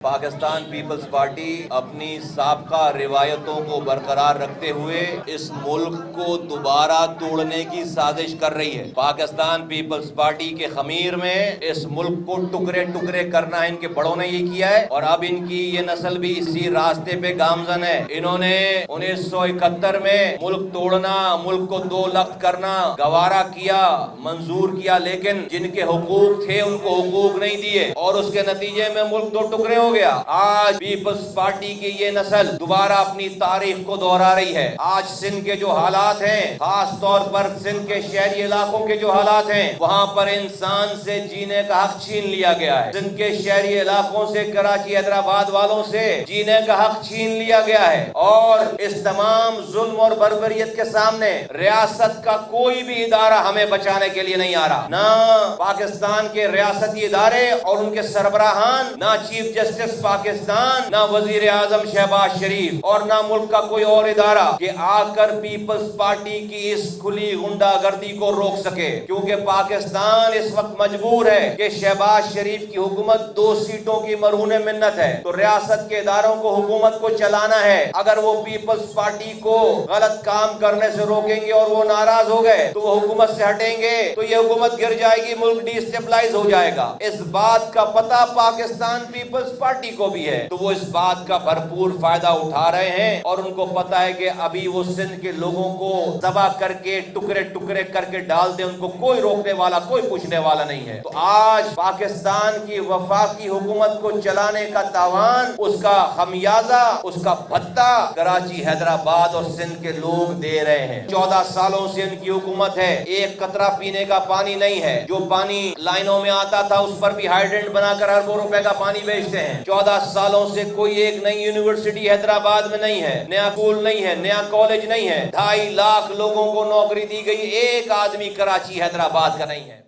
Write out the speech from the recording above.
Pakistan Peoples party اپنی سابقہ روایتوں کو برقرار رکھتے ہوئے اس ملک کو دوبارہ توڑنے کی سازش کر رہی ہے۔ پاکستان پیپلز پارٹی کے خمیر میں اس ملک کو ٹکڑے ٹکڑے کرنا ان کے بڑوں نے یہ کیا ہے، اور اب ان کی یہ نسل بھی اسی راستے پہ گامزن ہے۔ انہوں نے 1971 میں ملک توڑنا، ملک کو دو لخت کرنا گوارا کیا، منظور کیا، لیکن جن کے حقوق تھے ان کو حقوق نہیں دیے، اور اس کے نتیجے میں ملک دو ٹکڑے ہو گیا۔ آج پیپلز پارٹی کی یہ نسل دوبارہ اپنی تاریخ کو دہرا رہی ہے۔ آج سندھ کے جو حالات ہیں، خاص طور پر سندھ کے شہری علاقوں کے جو حالات ہیں، وہاں پر انسان سے جینے کا حق چھین لیا گیا ہے۔ سندھ کے شہری علاقوں سے، کراچی حیدرآباد والوں سے جینے کا حق چھین لیا گیا ہے، اور اس تمام ظلم اور بربریت کے سامنے ریاست کا کوئی بھی ادارہ ہمیں بچانے کے لیے نہیں آ رہا۔ نہ پاکستان کے ریاستی ادارے اور ان کے سربراہان، نہ چیف جسٹس پاکستان، نہ وزیر اعظم شہباز شریف، اور نہ ملک کا کوئی اور ادارہ کہ آ کر پیپلز پارٹی کی اس کھلی غنڈہ گردی کو روک سکے، کیونکہ پاکستان اس وقت مجبور ہے کہ شہباز شریف کی حکومت 2 سیٹوں کی مرہون منت ہے، تو ریاست کے اداروں کو، حکومت کو چلانا ہے۔ اگر وہ پیپلز پارٹی کو غلط کام کرنے سے روکیں گے اور وہ ناراض ہو گئے تو وہ حکومت سے ہٹیں گے تو یہ حکومت گر جائے گی، ملک ڈی اسٹیبلائز ہو جائے گا۔ اس بات کا پتہ پاکستان پیپلز پارٹی کو بھی ہے، تو وہ اس بات کا بھرپور فائدہ اٹھا رہے ہیں، اور ان کو پتہ ہے کہ ابھی وہ سندھ کے لوگوں کو ذبح کر کے ٹکڑے ٹکڑے کر کے ڈال دیں، ان کو کوئی روکنے والا، کوئی پوچھنے والا نہیں ہے۔ تو آج پاکستان کی وفاقی حکومت کو چلانے کا تاوان، اس کا خمیازہ، اس کا بھتہ کراچی، حیدرآباد اور سندھ کے لوگ دے رہے ہیں۔ 14 سالوں سے ان کی حکومت ہے، ایک قطرہ پینے کا پانی نہیں ہے۔ جو پانی لائنوں میں آتا تھا اس پر بھی ہائیڈرنٹ بنا کر اربوں روپے کا پانی بیچتے ہیں۔ 14 سالوں سے کوئی ایک نئی یونیورسٹی حیدرآباد میں نہیں ہے، نیا اسکول نہیں ہے، نیا کالج نہیں ہے۔ 2.5 لاکھ لوگوں کو نوکری دی گئی، ایک آدمی کراچی حیدرآباد کا نہیں ہے۔